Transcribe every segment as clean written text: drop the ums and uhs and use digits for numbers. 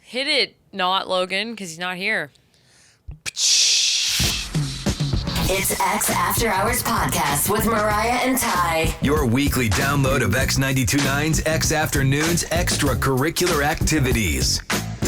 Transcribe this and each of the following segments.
Hit it, not Logan, because he's not here. It's X After Hours Podcast with Mariah and Ty. Your weekly download of X92.9's X Afternoons extracurricular activities.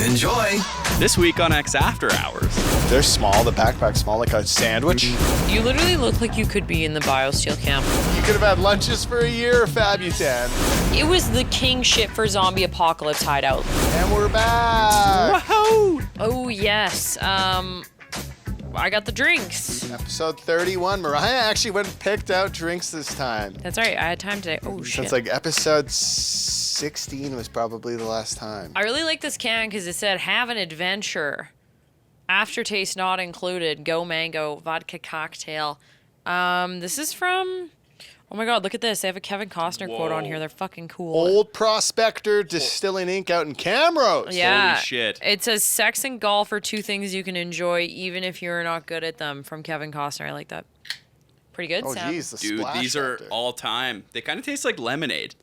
Enjoy. This week on X After Hours. They're small. The backpack's small, like a sandwich. You literally look like you could be in the BioSteel camp. You could have had lunches for a year, Fabutan. It was the king shit for zombie apocalypse hideout. And we're back. Whoa! Oh, yes. I got the drinks. Episode 31. Mariah actually went and picked out drinks this time. That's right. I had time today. Oh, shit. Since like episode 16 was probably the last time. I really like this can because it said, have an adventure. Aftertaste not included. Go mango. Vodka cocktail. This is from... Oh my god, look at this. They have a Kevin Costner quote on here. They're fucking cool. Old Prospector Distilling Inc. out in Camrose. Yeah. Holy shit. It says sex and golf are two things you can enjoy even if you're not good at them, from Kevin Costner. I like that. Pretty good. Oh, Sam. geez. The Dude, splash these are factor. all time. They kind of taste like lemonade.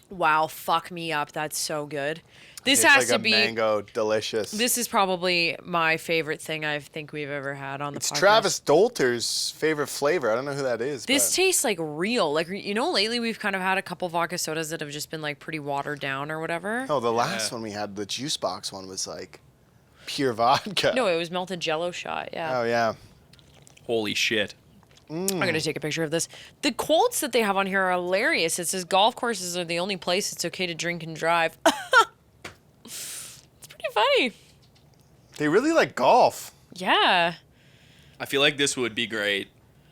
Wow, fuck me up. That's so good. This It's has like to be... mango, delicious. This is probably my favorite thing I think we've ever had on the podcast. It's Travis Dolter's favorite flavor. I don't know who that is. This but tastes like real. Like, you know, lately we've kind of had a couple vodka sodas that have just been like pretty watered down or whatever. Oh, the last one we had, the juice box one, was like pure vodka. No, it was melted Jello shot. Yeah. Oh, yeah. Holy shit. I'm going to take a picture of this. The quotes that they have on here are hilarious. It says, golf courses are the only place it's okay to drink and drive. It's pretty funny. They really like golf. Yeah. I feel like this would be great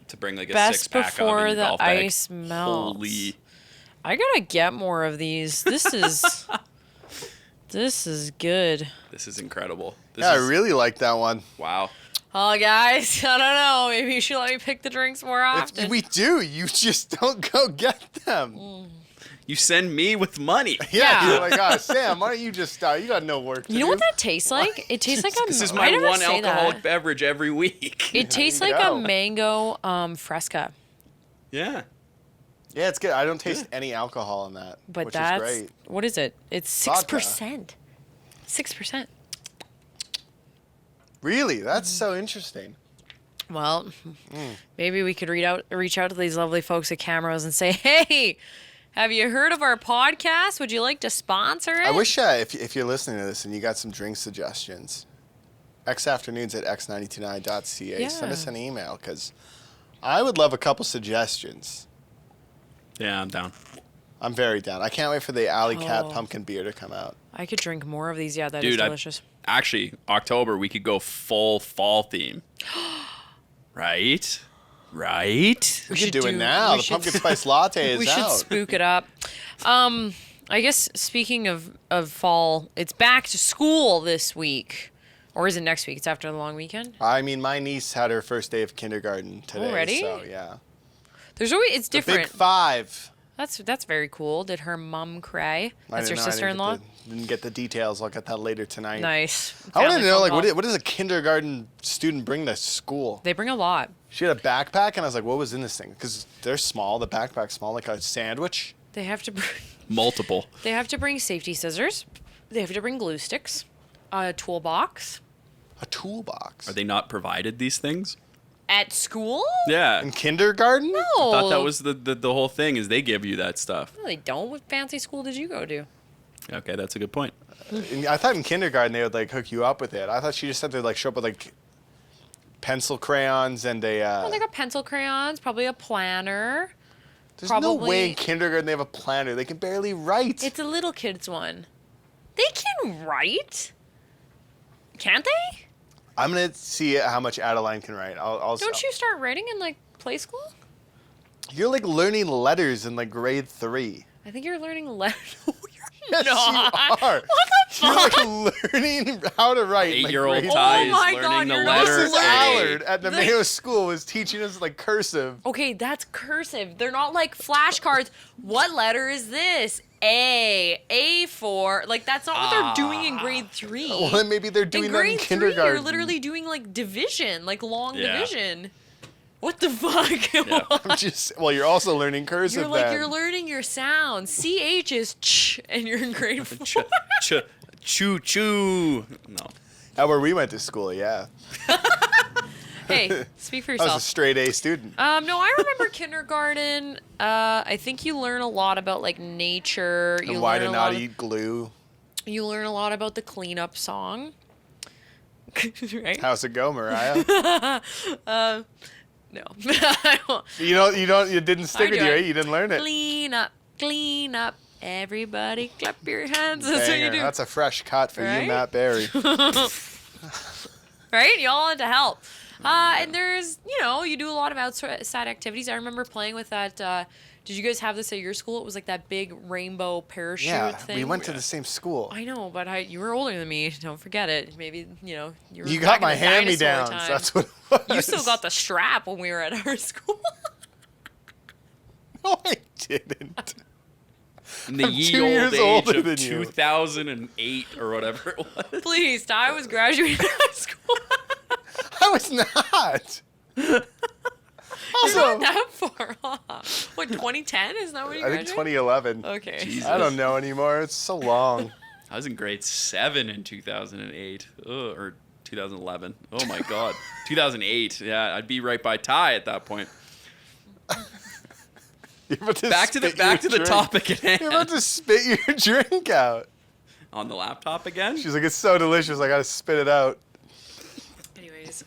to bring like a Best six-pack before of in your the golf bag. ice melts. Holy. I got to get more of these. This is... This is good. This is incredible. This Yeah, I is, really like that one. Wow. Oh, guys, I don't know. Maybe you should let me pick the drinks more often. If we do, you just don't go get them. You send me with money. Yeah. You're like, oh, Sam, why don't you just you got no work to do. You know what that tastes like? It tastes like a... This is I my never one say alcoholic that. beverage every week. It tastes you like go. a mango Fresca. Yeah. Yeah, it's good. I don't taste any alcohol in that, But which that's... is great. What is it? It's Vodka. 6%. 6%. Really? That's so interesting. Well, maybe we could reach out to these lovely folks at Camrose and say, hey, have you heard of our podcast? Would you like to sponsor it? I wish if you're listening to this and you got some drink suggestions, xafternoons@x929.ca. Yeah. Send us an email because I would love a couple suggestions. Yeah, I'm down. I'm very down. I can't wait for the Alley Cat Oh. pumpkin beer to come out. I could drink more of these. Yeah, that is Dude, delicious. Actually, October, we could go full fall theme. Right? Right? We should should do it do- now. we The should- pumpkin spice latte is We should out. spook it up. I guess speaking of fall, it's back to school this week. Or is it next week? It's after the long weekend? I mean, my niece had her first day of kindergarten today. Already? So, yeah. There's always... It's The different. big five. That's very cool. Did her mom cry? That's her sister-in-law? Didn't get the details. I'll get that later tonight. Nice. I want to Family know, phone like, call. what does a kindergarten student bring to school? They bring a lot. She had a backpack, and I was like, what was in this thing? Because they're small. The backpack's small, like a sandwich. They have to bring... Multiple. They have to bring safety scissors. They have to bring glue sticks. A toolbox. A toolbox. Are they not provided these things? At school? Yeah. In kindergarten? No. I thought that was the whole thing is they give you that stuff. No, they don't. What fancy school did you go to? Okay, that's a good point. I thought in kindergarten they would, like, hook you up with it. I thought she just had to, like, show up with, like, pencil crayons and a... Oh, they got pencil crayons, probably a planner. There's no probably- way in kindergarten they have a planner. They can barely write. It's a little kid's one. They can write. Can't they? I'm going to see how much Adeline can write. Don't you start writing in, like, play school? You're, like, learning letters in, like, grade 3. I think you're learning letters. Yes, not. you are. What the You're, fuck? like, learning how to write. in, like, 8-year-old grade Ty Oh is my learning God, the you're not letter Mrs. learning. Allard at the The- Mayo School was teaching us, like, cursive. Okay, that's cursive. They're not like flashcards. What letter is this? A for... Like, that's not what they're doing in grade 3. Well, then maybe they're doing in that in grade 3, kindergarten. you're literally doing, like, division. Like, long Yeah. division. What the fuck? I'm just, well, you're also learning cursive You're like, then. you're learning your sounds. CH is ch, and you're in grade 4. Ch, Choo choo. No. Where we went to school, yeah. Hey, speak for I was a yourself. straight A student. No, I remember kindergarten. I think you learn a lot about like nature. And why to not eat glue. You learn a lot about the cleanup song. Right? How's it go, Mariah? No. You didn't stick with you, right? You didn't learn it. Clean up. Everybody clap your hands. That's what you Banger. do. That's a fresh cut for Right? you, Matt Berry. Right? You all had to help. And there's, you do a lot of outside activities. I remember playing with that. Did you guys have this at your school? It was like that big rainbow parachute Yeah, thing. we went to the same school. I know, but you were older than me. Don't forget it. Maybe, you were You back got my in the dinosaur hand-me-downs. time. That's what it was. You still got the strap when we were at our school. No, I didn't. In the I'm ye 2 old years age older of than you. 2008 or whatever it was. Please, I was graduating high school. I was not. You're Also, not that far off. What, 2010? Is that when you I think graduated? 2011. Okay. Jesus. I don't know anymore. It's so long. I was in grade 7 in 2008. Or 2011. Oh my God. 2008. Yeah, I'd be right by Ty at that point. You're about to Back to the drink. topic at hand. You're about to spit your drink out. On the laptop again? She's like, it's so delicious. I gotta spit it out. Anyways,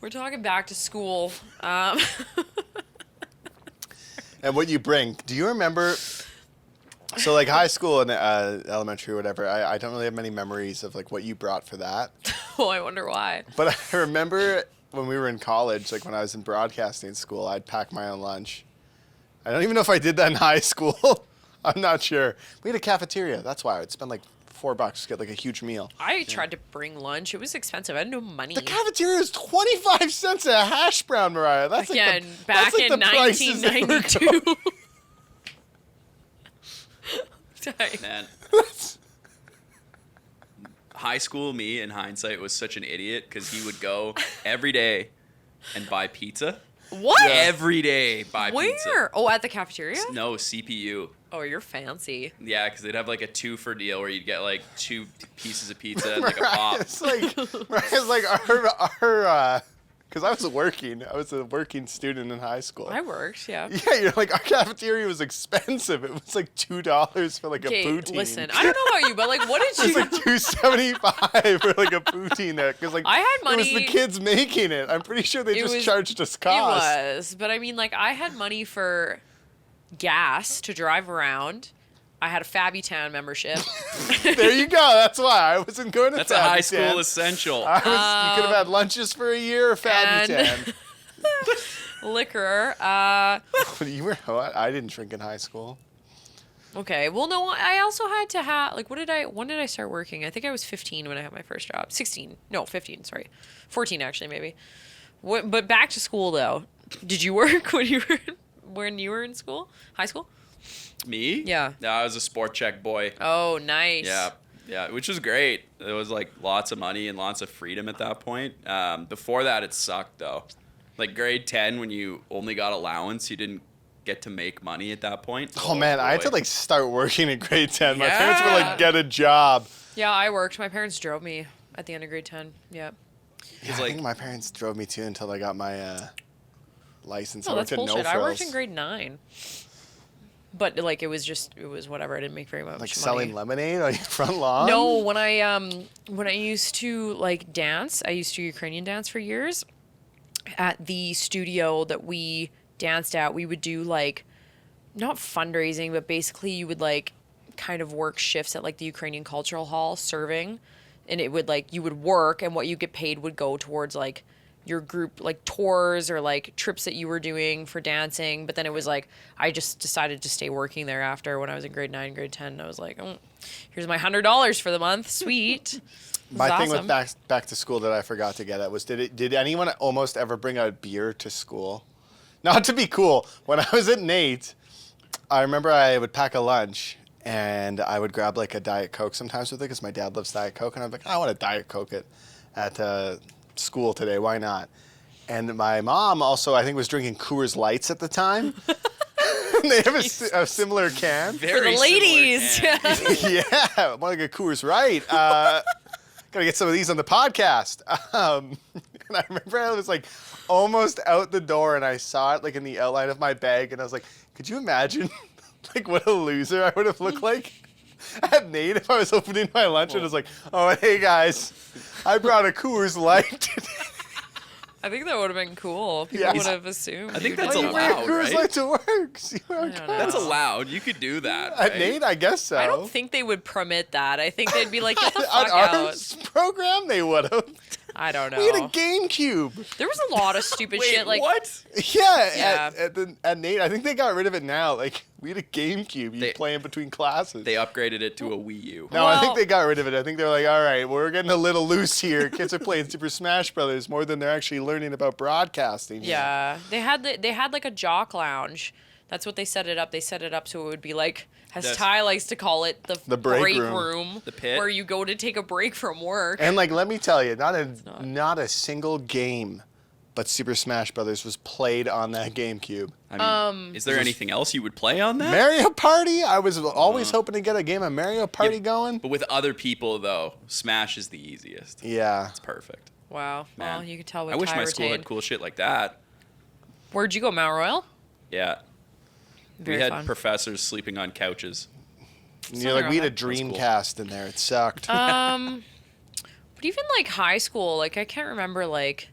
we're talking back to school. And what you bring. Do you remember? So like high school and elementary or whatever. I don't really have many memories of like what you brought for that. Oh, I wonder why. But I remember when we were in college, like when I was in broadcasting school, I'd pack my own lunch. I don't even know if I did that in high school. I'm not sure. We had a cafeteria. That's why I would spend like $4 to get like a huge meal. I tried to bring lunch. It was expensive. I had no money. The cafeteria is 25 cents a hash brown, Mariah. That's like Again, the, back that's like in the prices they were 1992. Man. High school me, in hindsight, was such an idiot because he would go every day and buy pizza. What? Every day buy Where? pizza. Oh, at the cafeteria? No, CPU. Oh, you're fancy. Yeah, because they'd have like a 2-for deal where you'd get like 2 pieces of pizza and like a pop. Mariah's like because I was working. I was a working student in high school. I worked, yeah. Yeah, you're like, our cafeteria was expensive. It was like $2 for like a Okay, poutine. listen, I don't know about you, but like, what did It was you... like $2.75 for like a poutine there, because like I had it was the money- kids making it. I'm pretty sure they It just was- charged us It cost. was, but I mean, like, I had money for gas to drive around. I had a Fabby-Town membership. There you go. That's why I wasn't going to. That's a high Fabby school Town. essential. You could have had lunches for a year or Fabby and- Town. Liquor. You were what? I didn't drink in high school. Okay. Well, no, I also had to have, like, when did I start working? I think I was 15 when I had my first job. 16. No, 15, sorry. 14, actually, maybe. But back to school, though. Did you work when you were in school? High school? Me? Yeah. Yeah, I was a sport check boy. Oh, nice. Yeah, which was great. It was like lots of money and lots of freedom at that point. Before that, it sucked though. Like grade 10, when you only got allowance, you didn't get to make money at that point. Oh man, I had to boy. like start working in grade 10. My parents were like, Yeah. get a job. Yeah, I worked. My parents drove me at the end of grade 10. Yeah. Yeah, I like- think my parents drove me too until I got my license. Oh, I that's worked at bullshit. No I worked Frills. in grade 9. But like it was whatever. I didn't make very much Like money. selling lemonade on your front lawn. No, when I used to like dance, I used to Ukrainian dance for years. At the studio that we danced at, we would do like not fundraising, but basically you would like kind of work shifts at like the Ukrainian Cultural Hall serving, and it would like you would work and what you get paid would go towards like your group like tours or like trips that you were doing for dancing. But then it was like I just decided to stay working there after when I was in grade 9, grade 10. And I was like, oh, here's my $100 for the month. Sweet. My thing awesome. with back to school that I forgot to get at was did anyone almost ever bring a beer to school? Not to be cool. When I was at Nate, I remember I would pack a lunch and I would grab like a Diet Coke sometimes with it because my dad loves Diet Coke, and I'm like, I want a Diet Coke at school today. Why not? And my mom also, I think, was drinking Coors Lights at the time. They have a similar can. For the Very ladies. similar can. Yeah, want to get Coors right. Gotta get some of these on the podcast. And I remember I was like almost out the door and I saw it like in the outline of my bag and I was like, could you imagine like what a loser I would have looked like at Nate if I was opening my lunch and I was like, oh, hey guys, I brought a Coors Light. I think that would have been cool. People Yeah. would have assumed. I think you that's did. You bring a allowed, Coors right? Light to work. See how it I don't goes. That's know. allowed. You could do that. At Right? Nate, I guess so. I don't think they would permit that. I think they'd be like, get the On fuck our out. program, they would have. I don't know. We had a GameCube. There was a lot of stupid Wait, shit. Like, what? Yeah, Yeah. at Nate, I think they got rid of it now. Like, we had a GameCube. You They- play in between classes. They upgraded it to a Wii U. No, I think Well- they got rid of it. I think they're like, all right, we're getting a little loose here. Kids are playing Super Smash Brothers more than they're actually learning about broadcasting. yeah, they had like a jock lounge. That's what they set it up. They set it up so it would be like, as That's- Ty likes to call it, The break room. room, The pit. where you go to take a break from work. And like, let me tell you, not not. a single game, but Super Smash Brothers was played on that GameCube. I mean, is there anything else you would play on that? Mario Party. I was always hoping to get a game of Mario Party going. But with other people, though, Smash is the easiest. Yeah. It's perfect. Wow. Man. Well, you could tell what I wish Ty my school had retained. cool shit like that. Where'd you go, Mount Royal? Yeah. Very we had fun. professors sleeping on couches. You're like, we had a Something cool. Dreamcast in there. It sucked. But even like high school, like I can't remember like,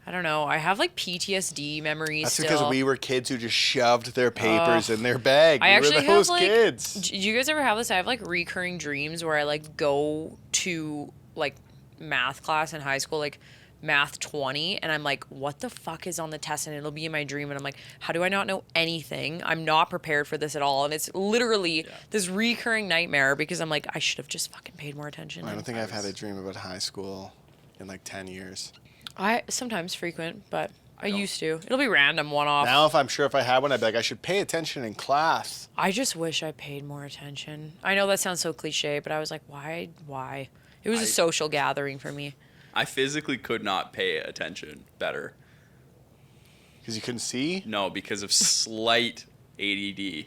I don't know. I have like PTSD memories That's still. because we were kids who just shoved their papers in their bag. I We actually were have those like. kids. Do you guys ever have this? I have like recurring dreams where I like go to like math class in high school, like math 20, and I'm like, what the fuck is on the test? And it'll be in my dream, and I'm like, how do I not know anything? I'm not prepared for this at all, and it's literally this recurring nightmare because I'm like, I should have just fucking paid more attention. I don't think I've had a dream about high school in like 10 years. I sometimes frequent, but I used to. It'll be random, one off. Now, if I'm sure if I had one, I'd be like, I should pay attention in class. I just wish I paid more attention. I know that sounds so cliche, but I was like, why? Why? It was a social gathering for me. I physically could not pay attention better. Because you couldn't see? No, because of slight ADD.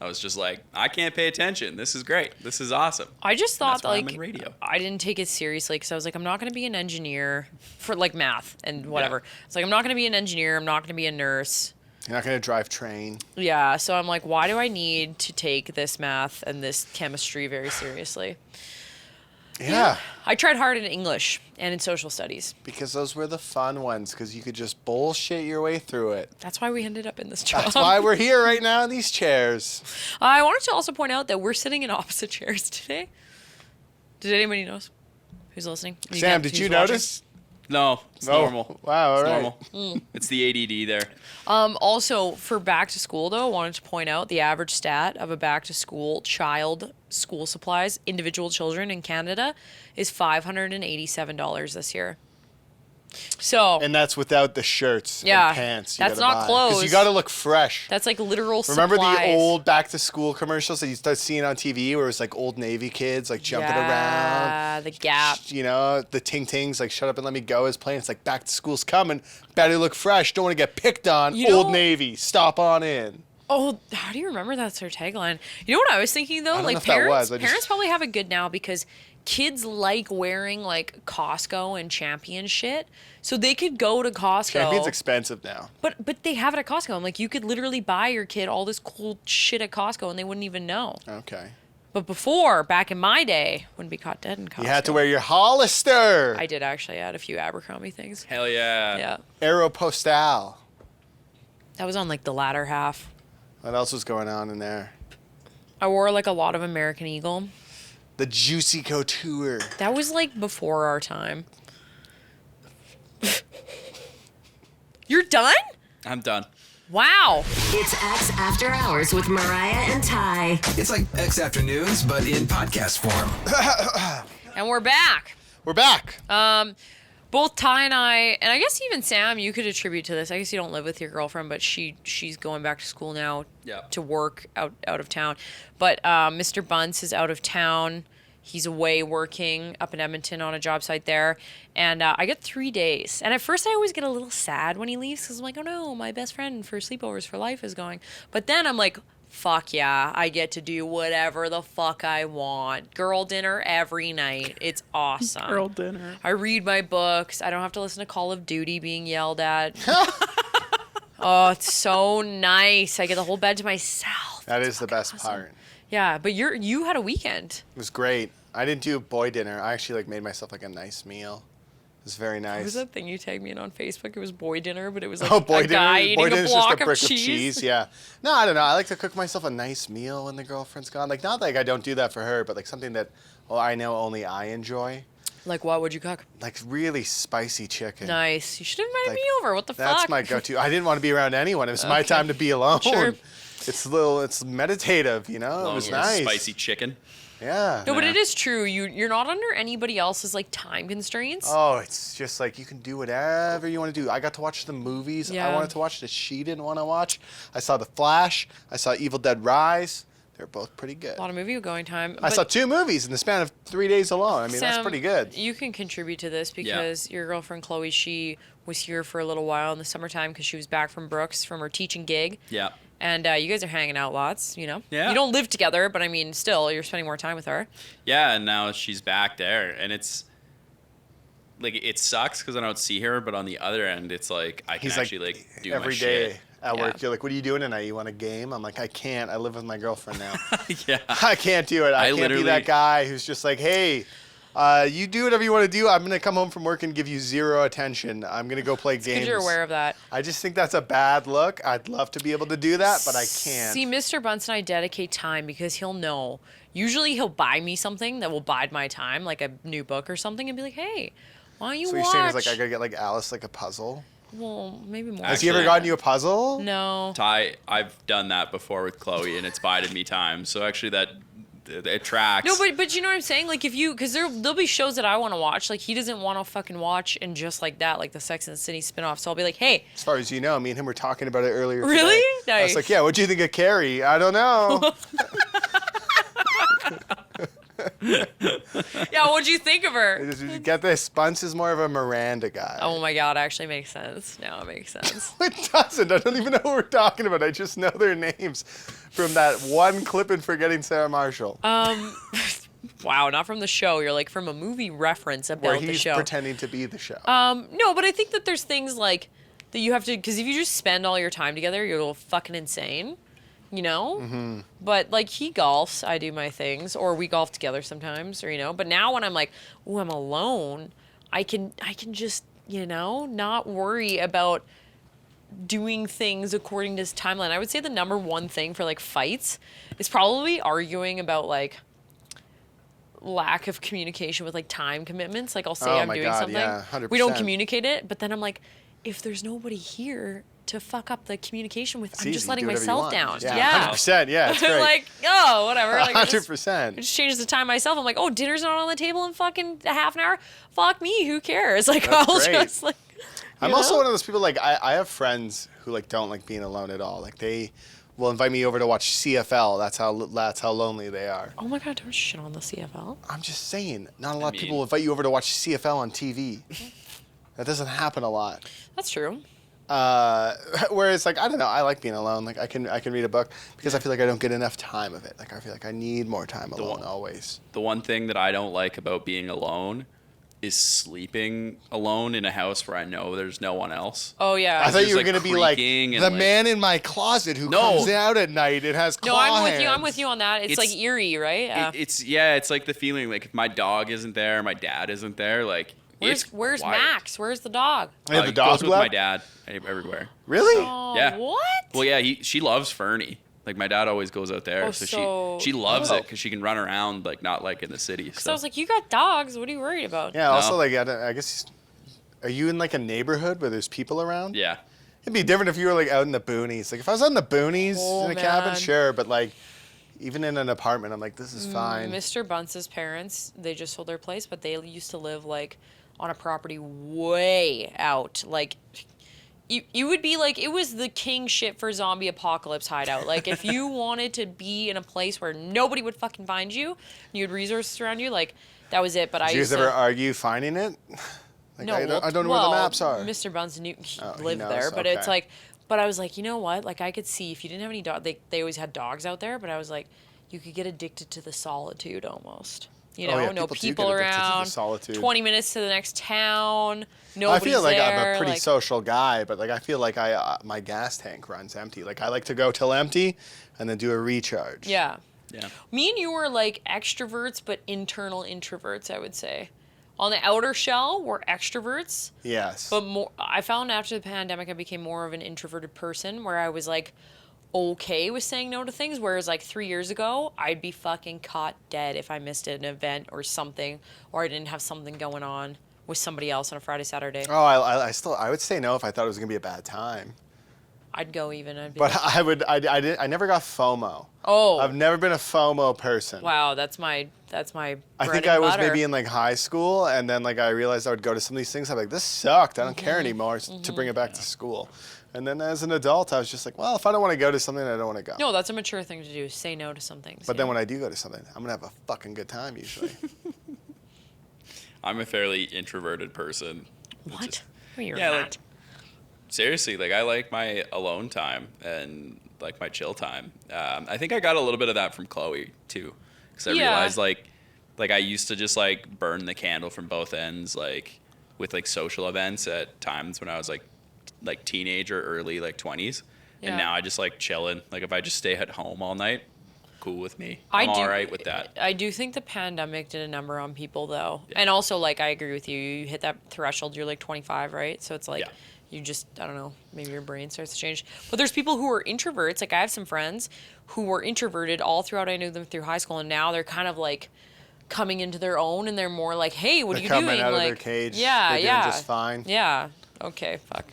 I was just like, I can't pay attention. This is great. This is awesome. I just And that's thought why I'm like in radio. I didn't take it seriously because I was like, I'm not going to be an engineer for like math and whatever. It's like I'm not going to be an engineer. I'm not going to be a nurse. You're not going to drive train. Yeah, so I'm like, why do I need to take this math and this chemistry very seriously? Yeah. I tried hard in English and in social studies. Because those were the fun ones, because you could just bullshit your way through it. That's why we ended up in this job. That's why we're here right now in these chairs. I wanted to also point out that we're sitting in opposite chairs today. Did anybody notice? Who's listening? Sam, did who's you watching? notice? No, it's No. normal. Wow, all It's right. normal. It's the ADD there. Also, for back to school, though, I wanted to point out the average stat of a back to school child school supplies, individual children in Canada, is $587 this year. So And that's without the shirts Yeah, and pants. You that's gotta not buy. 'Cause clothes. you got to look fresh. that's like literal Remember supplies. the old back to school commercials that you start seeing on TV where it was like old Navy kids like jumping around? Yeah, the Gap. You know, the Ting Tings like shut up and let me go is playing. It's like back to school's coming. Better look fresh. Don't want to get picked on. You Old know- Navy. Stop on in. Oh, how do you remember that's their tagline? You know what I was thinking though? don't Like know if that parents, was, I just- parents probably have it good now because kids like wearing like Costco and Champion shit, so they could go to Costco. Champion's expensive now. But they have it at Costco. I'm like, you could literally buy your kid all this cool shit at Costco and they wouldn't even know. Okay. But before, back in my day, wouldn't be caught dead in Costco. You had to wear your Hollister. I did actually. I had a few Abercrombie things. Hell yeah. Yeah, Aeropostale. that was on like the latter half. What else was going on in there? I wore like a lot of American Eagle. The Juicy Couture. That was like before our time. You're done? I'm done. Wow. It's X After Hours with Mariah and Ty. It's like X Afternoons, but in podcast form. And we're back. We're back. Both Ty and I guess even Sam, you could attribute to this. I guess you don't live with your girlfriend, but she's going back to school now Yeah. to work out of town. But Mr. Bunce is out of town. He's away working up in Edmonton on a job site there. And I get 3 days. And at first I always get a little sad when he leaves because I'm like, oh no, my best friend for sleepovers for life is going. But then I'm like, fuck yeah, I get to do whatever the fuck I want. Girl dinner every night. It's awesome. Girl dinner. I read my books. I don't have to listen to Call of Duty being yelled at. Oh, it's so nice. I get the whole bed to myself. That It's is the fucking best awesome. part. Yeah, but you had a weekend. It was great. I didn't do boy dinner. I actually made myself a nice meal. It was very nice. What was that thing you tagged me in on Facebook? It was boy dinner, but it was like boy a guy dinner. eating Boy a dinner's block just a brick of cheese. Yeah. No, I don't know. I like to cook myself a nice meal when the girlfriend's gone. Like, not like I don't do that for her, but like something that I know only I enjoy. Like what would you cook? Like really spicy chicken. Nice. You should have invited Like, me over. What the That's fuck? my go-to. I didn't want to be around anyone. It was my time to be alone. Sure. It's meditative, you know? It was nice. Spicy chicken. Yeah. No, but Yeah. it is true. You're not under anybody else's like time constraints. Oh, it's just like you can do whatever you want to do. I got to watch the movies Yeah. I wanted to watch that she didn't want to watch. I saw The Flash. I saw Evil Dead Rise. They're both pretty good. A lot of movie going time. I saw 2 movies in the span of 3 days alone. I mean, that's Sam, pretty good. You can contribute to this because your girlfriend Chloe, she was here for a little while in the summertime because she was back from Brooks from her teaching gig. Yeah. And you guys are hanging out lots, you know? Yeah. You don't live together, but I mean, still, you're spending more time with her. Yeah, and now she's back there, and it's like it sucks because I don't see her, but on the other end, it's like I can He's actually like do every my day shit. at Yeah. work. You're like, what are you doing tonight? You want a game? I'm like, I can't. I live with my girlfriend now. Yeah. I can't do it. I can't be literally- that guy who's just like, hey, you do whatever you want to do. I'm going to come home from work and give you 0 attention. I'm going to go play games. Because you're aware of that. I just think that's a bad look. I'd love to be able to do that, but I can't. See, Mr. Bunce and I dedicate time because he'll know. Usually he'll buy me something that will bide my time, like a new book or something, and be like, hey, why don't you So watch? you're saying is like I got to get like Alice like a puzzle? Well, maybe more. Has he ever Actually- gotten you a puzzle? No. Ty, I've done that before with Chloe, and it's bided me time. So actually, that it tracks. No, but you know what I'm saying? Like, if you, because there'll be shows that I want to watch. Like, he doesn't want to fucking watch, and just like that, like the Sex and the City spinoff. So I'll be like, hey, As far as you know, me and him were talking about it earlier Really? today. I was Nice. like, yeah, what'd you think of Carrie? I don't know. yeah, what'd you think of her? Did you get this? Bunce is more of a Miranda guy. Oh my God, actually makes sense. Now it makes sense. It doesn't. I don't even know what we're talking about. I just know their names from that one clip in Forgetting Sarah Marshall, Wow, not from the show. You're like from a movie reference about where the he's show. pretending to be the show. No, but I think that there's things like that you have to, because if you just spend all your time together, you're a little fucking insane, you know? Mm-hmm. But like he golfs, I do my things, or we golf together sometimes, or you know. But now when I'm like, oh, I'm alone, I can just, you know, not worry about doing things according to his timeline. I would say the number one thing for like fights is probably arguing about like lack of communication with like time commitments. Like I'll say Oh I'm my doing God, something. yeah, We don't 100%. communicate it, but then I'm like, if there's nobody here to fuck up the communication with, It's I'm just easy. letting Do whatever you myself want. down. Yeah, 100%. Yeah, it's great. like, oh, whatever. Like, I just 100%. it just changes the time myself. I'm like, oh, dinner's not on the table in fucking a half an hour. Fuck me, who cares? Like, That's I'll great. just like. I'm you also know? one of those people, like, I have friends who, like, don't like being alone at all. Like, they will invite me over to watch CFL. That's how lonely they are. Oh my God, don't shit on the CFL. I'm just saying, not a lot of mean- people will invite you over to watch CFL on TV. That doesn't happen a lot. That's true. Whereas, like, I don't know, I like being alone. Like, I can read a book because I feel like I don't get enough time of it. Like, I feel like I need more time alone always. The one thing that I don't like about being alone is sleeping alone in a house where I know there's no one else. Oh yeah. I thought There's, you were like, going to be like, creaking and, the like- man in my closet who No. comes out at night and has claw No, I'm with you. I'm hands. with you on that. It's It's- like eerie, right? Yeah. It's like the feeling like if my dog isn't there, my dad isn't there, like Where's quiet. Max? Where's the dog? Yeah, the He dog goes with left? my dad everywhere. Really? Oh, Yeah. what? Well, yeah, she loves Fernie. Like my dad always goes out there, Oh, so so- she loves Oh. it because she can run around like not like in the city. So I was like, you got dogs. What are you worried about? Yeah, also, No. like, I guess, are you in, like, a neighborhood where there's people around? yeah, It'd be different if you were, like, out in the boonies. Like, if I was out in the boonies Oh, in a cabin, man. sure, but, like, even in an apartment, I'm like, this is fine. Mr. Bunce's parents, they just sold their place, but they used to live like on a property way out, like You would be like, it was the king shit for zombie apocalypse hideout. Like, if you wanted to be in a place where nobody would fucking find you, and you had resources around you, like, that was it. But Did you guys ever argue finding it? Like, No, I don't know where the maps are. Mr. Bunsen he Oh, he lived knows, there, but okay. it's like, but I was like, you know what? Like, I could see if you didn't have any dog, they always had dogs out there, but I was like, you could get addicted to the solitude almost. You know, Oh, yeah, no people do people get addicted to the around. solitude. 20 minutes to the next town. I Nobody's feel like there. I'm a pretty like, social guy, but like I feel like my gas tank runs empty. Like I like to go till empty, and then do a recharge. Yeah. Yeah. Me and you were like extroverts, but internal introverts, I would say. On the outer shell, we're extroverts. Yes. But more, I found after the pandemic, I became more of an introverted person where I was like okay with saying no to things. Whereas like 3 years ago, I'd be fucking caught dead if I missed an event or something, or I didn't have something going on with somebody else on a Friday, Saturday. Oh, I would say no if I thought it was gonna be a bad time. I'd go even. I'd be But like, I never got FOMO. oh, I've never been a FOMO person. wow, that's my I think I was maybe in like high school, and then like I realized I would go to some of these things. I'm like, this sucked. I don't care anymore. To bring it back to school. And then as an adult, I was just like, well, if I don't want to go to something, I don't want to go. No, that's a mature thing to do. Say no to some things. But then when I do go to something, I'm gonna have a fucking good time usually. I'm a fairly introverted person. What? No, you're yeah, not. like, seriously, like I like my alone time and like my chill time. I think I got a little bit of that from Chloe too, because I Yeah. realized like I used to just like burn the candle from both ends, like with like social events at times when I was like teenager, early like 20s, Yeah. and now I just like chilling. Like if I just stay at home all night, cool with me. I'm all right with that. I do think the pandemic did a number on people, though. Yeah. And also, like, I agree with you. You hit that threshold, you're like 25, right? So it's like, Yeah. you just, I don't know, maybe your brain starts to change. But there's people who are introverts. Like, I have some friends who were introverted all throughout. I knew them through high school, and now they're kind of like coming into their own, and they're more like, hey, what are you doing? Coming out like, of their cage. Yeah, They're yeah. doing just fine. Yeah. Okay, fuck.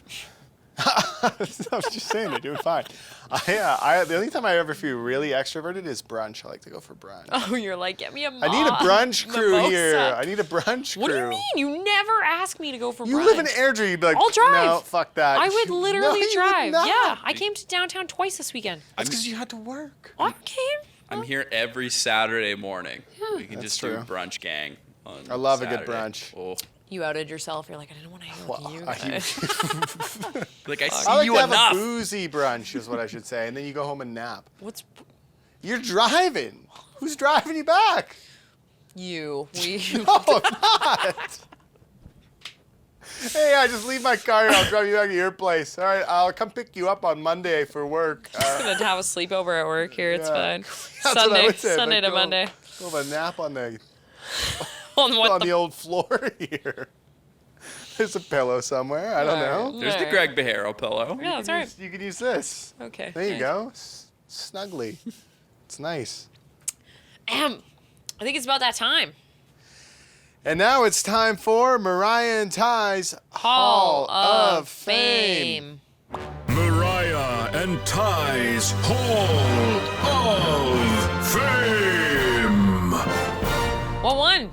I was just saying, they're doing fine. The only time I ever feel really extroverted is brunch. I like to go for brunch. Oh, you're like, get me a I need a brunch crew mimosa. here. I need a brunch crew. What do you mean? You never ask me to go for brunch. You live in Airdrie, you'd be like, I'll drive. no, fuck that. I would literally No, you would drive. not. Yeah, I came to downtown twice this weekend. That's because you had to work. I came. I'm here every Saturday morning. We can That's just true. do brunch gang. On I love a good Saturday. brunch. Oh. You outed yourself. You're like, I didn't want to hang out with you Well, guys. Like I see I like you to have enough. a boozy brunch, is what I should say, and then you go home and nap. What's You're driving. Who's driving you back? you? We. No, I'm not. Hey, I just leave my car here. I'll drive you back to your place. All right, I'll come pick you up on Monday for work. gonna have a sleepover at work here. It's Yeah. fine. That's what I would say. Sunday Like, to go- Monday. Go have a nap on the On what on the the old floor here. There's a pillow somewhere. I don't know. There's the Alright. Greg Beharo pillow. Yeah, that's right. You could use this. Okay. There you nice. go. Snugly. It's nice. I think it's about that time. And now it's time for Mariah and Ty's Hall of Fame. Mariah and Ty's Hall of Fame. What one?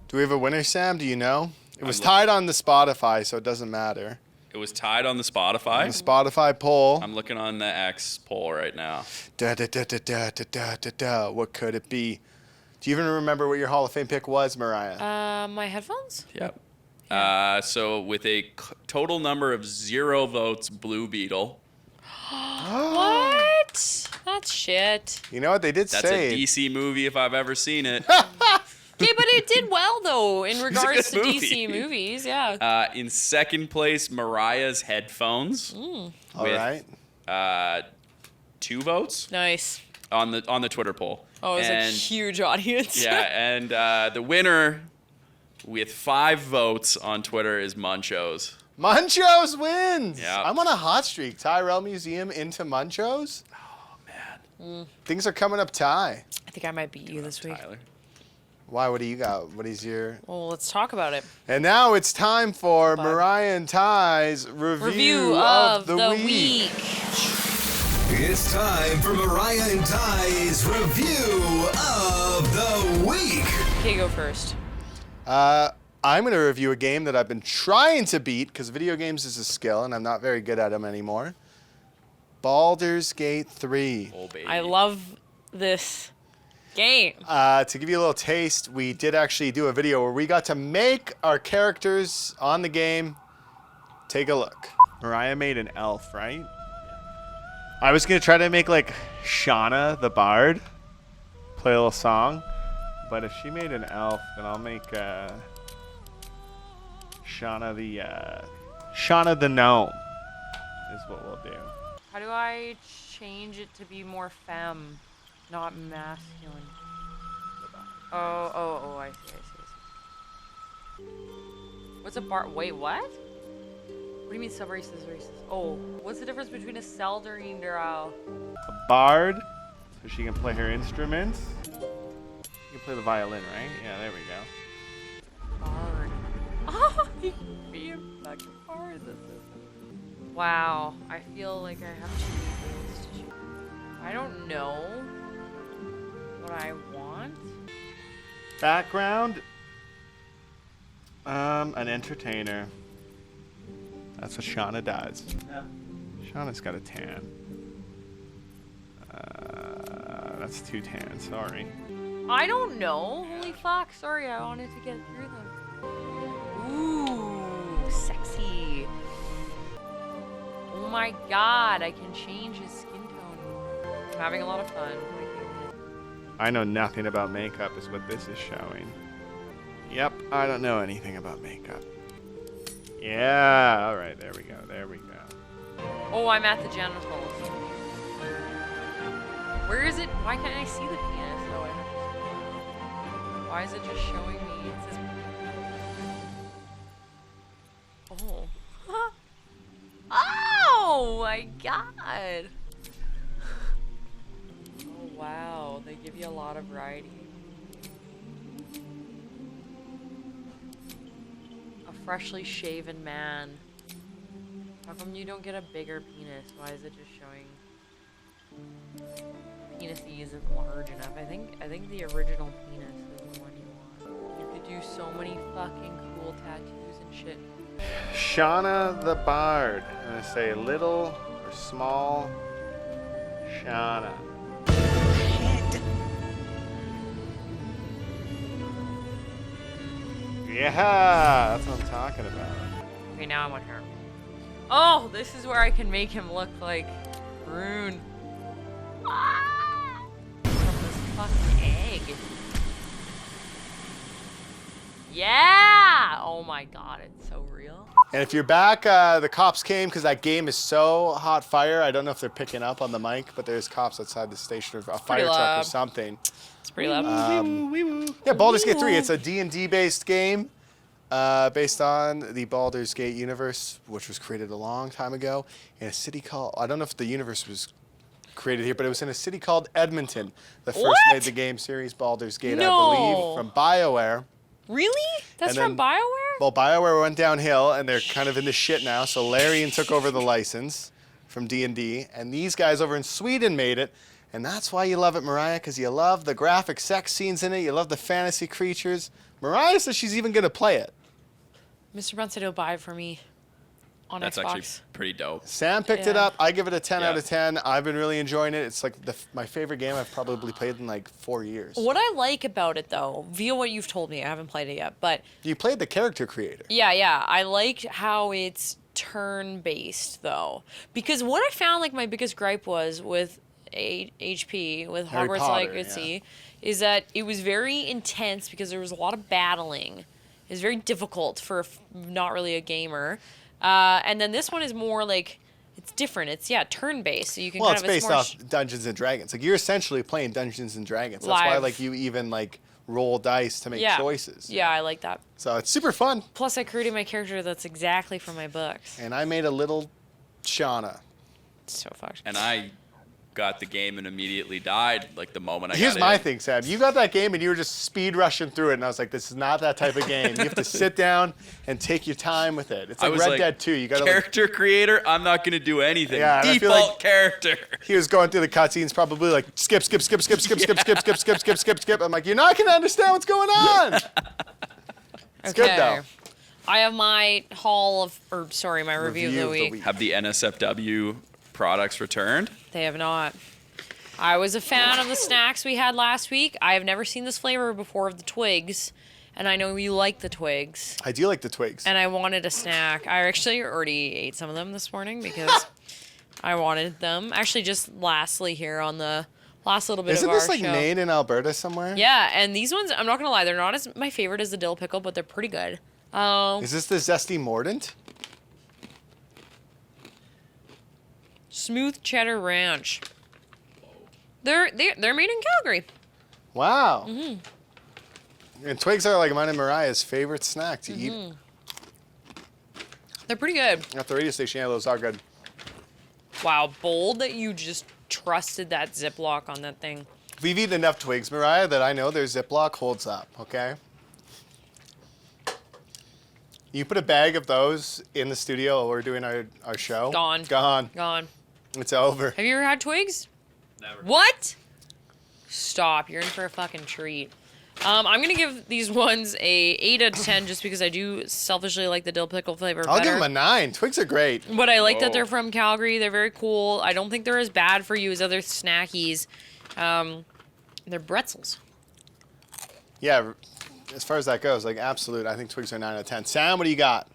Do we have a winner, Sam? Do you know? It was tied on the Spotify, so it doesn't matter. It was tied on the Spotify. The Spotify poll. I'm looking on the X poll right now. Da, da, da, da, da, da, da, da, da. What could it be? Do you even remember what your Hall of Fame pick was, Mariah? My headphones? Yep. So with a total number of 0 votes, Blue Beetle. What? That's shit. You know what? They did That's say. a DC movie if I've ever seen it. Okay, but it did well though in regards to good DC movie. movies. Yeah. In second place, Mariah's Headphones. All with, right. 2 votes Nice. on the Twitter poll. Oh, it was a And- huge audience. Yeah, and the winner with 5 votes on Twitter is Munchos. Munchos wins. Yeah. I'm on a hot streak. Tyrell Museum into Munchos. Oh man, Things are coming up, Ty. I think I might beat you this week. Tyler. Why? What do you got? What is your? Well, let's talk about it. And now it's time for Mariah and Ty's review of the week. It's time for Mariah and Ty's review of the week. Okay, go first. I'm going to review a game that I've been trying to beat because video games is a skill and I'm not very good at them anymore. Baldur's Gate 3. Oh, baby. I love this game. To give you a little taste, we did actually do a video where we got to make our characters on the game. Take a look. Mariah made an elf, right? I was going to try to make like Shauna the Bard, play a little song. But if she made an elf, then I'll make Shauna the gnome is what we'll do. How do I change it to be more femme, not masculine? Oh, I see. What's a bar? Wait, what? What do you mean sub-races, races? Oh, what's the difference between a Seldering drow? A bard, so she can play her instruments. You can play the violin, right? Yeah, there we go. Bard. Oh, he can be a fucking bard. Wow, I feel like I have too many things to choose. I don't know what I want. Background, an entertainer. That's what Shauna does. Yeah. Shauna's got a tan. That's 2 tan, sorry. I don't know. Holy fuck. Sorry, I wanted to get through them. Ooh, sexy. Oh my god, I can change his skin tone. I'm having a lot of fun. I know nothing about makeup is what this is showing. Yep, I don't know anything about makeup. Yeah, all right, there we go. Oh, I'm at the genitals. Where is it? Why can't I see the penis though? Why is it just showing me? It says... Oh. Oh my god. Oh wow, they give you a lot of variety. A freshly shaven man. How come you don't get a bigger penis? Why is it just showing penis isn't large enough? I think the original penis is the one you want. You could do so many fucking cool tattoos and shit. Shauna the Bard. I'm gonna say little or small Shauna. Yeah, that's what I'm talking about. Okay, now I want her. Oh, this is where I can make him look like Rune. Ah! From this fucking egg. Yeah! Oh my god, it's so real. And if you're back, the cops came because that game is so hot fire. I don't know if they're picking up on the mic, but there's cops outside the station, or a fire truck loud. or something. It's pretty loud. Yeah, Baldur's Gate 3. It's a D&D based game based on the Baldur's Gate universe, which was created a long time ago in a city called, I don't know if the universe was created here, but it was in a city called Edmonton. The first made the game series Baldur's Gate, I believe, from BioWare. Really? That's And from then- BioWare? Well, BioWare went downhill, and they're kind of in the shit now, so Larian took over the license from D&D, and these guys over in Sweden made it, and that's why you love it, Mariah, because you love the graphic sex scenes in it, you love the fantasy creatures. Mariah says she's even going to play it. Mr. Brown said he'll buy it for me on That's Xbox. actually pretty dope. Sam picked it Yeah. up. I give it a 10 out Yeah. of 10. I've been really enjoying it. It's like my favorite game I've probably played in like 4 years. What I like about it, though, via what you've told me, I haven't played it yet, but You played the character creator. yeah, I liked how it's turn-based, though. Because what I found, like, my biggest gripe was with HP, with Harry Hogwarts Potter, Legacy, is that it was very intense because there was a lot of battling. It was very difficult for not really a gamer. And then this one is more like, it's different. It's, turn-based, so you can Well, kind it's of... based more off Dungeons and Dragons. Like you're essentially playing Dungeons and Dragons. That's why Live. like you even like roll dice to make choices. Yeah, I like that. So it's super fun. Plus, I created my character that's exactly from my books. And I made a little Shauna. It's so fucked. And I got the game and immediately died like the moment I Here's got my in. thing, Sam. You got that game and you were just speed rushing through it, and I was like, "This is not that type of game. You have to sit down and take your time with it." It's I like was Red like, Dead 2. You got to. character creator, I'm not gonna do anything. Yeah, and I feel Default like- character. He was going through the cutscenes, probably like skip. I'm like, "You're not gonna understand what's going on." It's good though. I have my my review of the week. Have the NSFW products returned? They have not. I was a fan of the snacks we had last week. I have never seen this flavor before of the twigs, and I know you like the twigs. I do like the twigs. And I wanted a snack. I actually already ate some of them this morning because I wanted them. Actually, just lastly here on the last little bit Isn't of our this like show. made in Alberta somewhere? Yeah, and these ones, I'm not going to lie, they're not as my favorite as the dill pickle, but they're pretty good. Is this the zesty Mordant? Smooth cheddar ranch. They're made in Calgary. Wow. And twigs are like mine and Mariah's favorite snack to eat. They're pretty good. At the radio station, yeah, those are good. Wow, bold that you just trusted that Ziploc on that thing. We've eaten enough twigs, Mariah, that I know their Ziploc holds up, okay? You put a bag of those in the studio while we're doing our show. Gone. Gone. It's over. Have you ever had twigs? Never. What? Stop. You're in for a fucking treat. I'm going to give these ones a 8 out of 10 just because I do selfishly like the dill pickle flavor I'll better. give them a 9. Twigs are great. But I like that Whoa. they're from Calgary. They're very cool. I don't think they're as bad for you as other snackies. They're pretzels. Yeah, as far as that goes, like absolute, I think twigs are 9 out of 10. Sam, what do you got?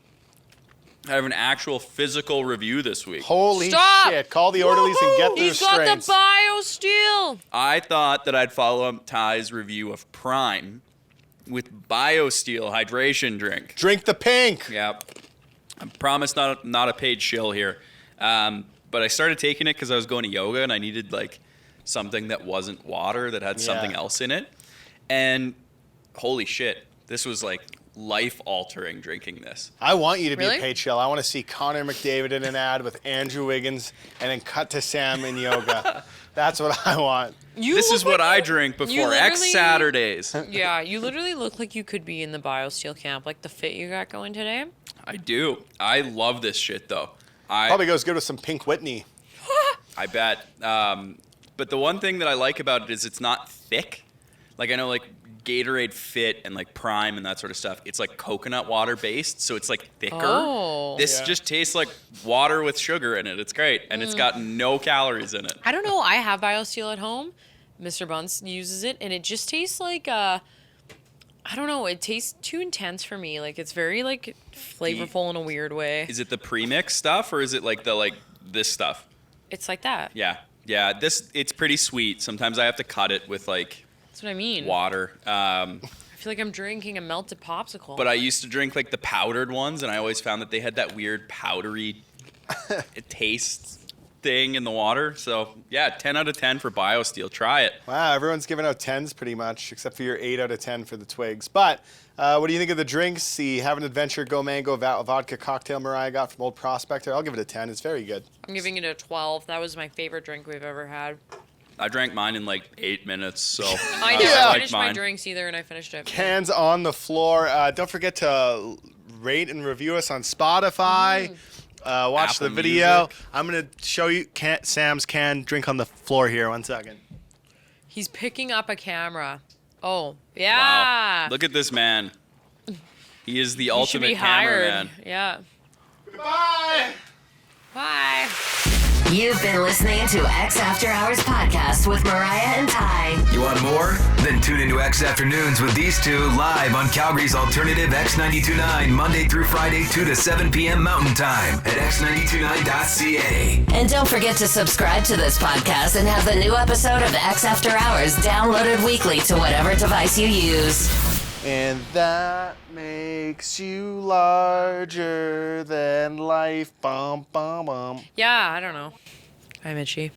I have an actual physical review this week. Holy Stop! shit. Call the orderlies and get the He's got restraints. the BioSteel. I thought that I'd follow up Ty's review of Prime with BioSteel hydration drink. Drink the pink. Yep. I promise not a paid shill here. But I started taking it because I was going to yoga and I needed like something that wasn't water that had something else in it. And holy shit, this was like life-altering drinking this. I want you to be Really? a paid shill. I want to see Connor McDavid in an ad with Andrew Wiggins and then cut to Sam in yoga. That's what I want. This is what I drink before X literally- Saturdays. Yeah, you literally look like you could be in the BioSteel camp, like the fit you got going today. I do. I love this shit though. Probably goes good with some Pink Whitney. I bet. But the one thing that I like about it is it's not thick. Like I know like Gatorade Fit and like Prime and that sort of stuff. It's like coconut water based, so it's like thicker. Oh. This just tastes like water with sugar in it. It's great. And it's got no calories in it. I don't know. I have BioSteel at home. Mr. Bunce uses it, and it just tastes like I don't know. It tastes too intense for me. Like it's very like flavorful in a weird way. Is it the premix stuff or is it like this stuff? It's like that. Yeah. Yeah, it's pretty sweet. Sometimes I have to cut it with like That's what I mean. water. I feel like I'm drinking a melted popsicle. But I used to drink like the powdered ones, and I always found that they had that weird powdery taste thing in the water. So yeah, 10 out of 10 for BioSteel. Try it. Wow, everyone's giving out 10s pretty much, except for your 8 out of 10 for the twigs. But what do you think of the drinks? The Have an Adventure Go Mango Vodka Cocktail Mariah got from Old Prospector. I'll give it a 10. It's very good. I'm giving it a 12. That was my favorite drink we've ever had. I drank mine in like 8 minutes, so I I didn't like finish my mine. drinks either, and I finished it. Cans on the floor. Don't forget to rate and review us on Spotify. Watch Apple the video. Music. I'm going to show you Sam's can drink on the floor here. 1 second. He's picking up a camera. Oh, yeah. Wow. Look at this man. He is the He should ultimate be hired. cameraman. Yeah. Bye. Bye. You've been listening to X After Hours podcast with Mariah and Ty. You want more? Then tune into X Afternoons with these two live on Calgary's alternative X929 Monday through Friday 2 to 7 p.m. Mountain Time at x929.ca. And don't forget to subscribe to this podcast and have the new episode of X After Hours downloaded weekly to whatever device you use. And that makes you larger than life. Bum, bum, bum. Yeah, I don't know. I'm itchy.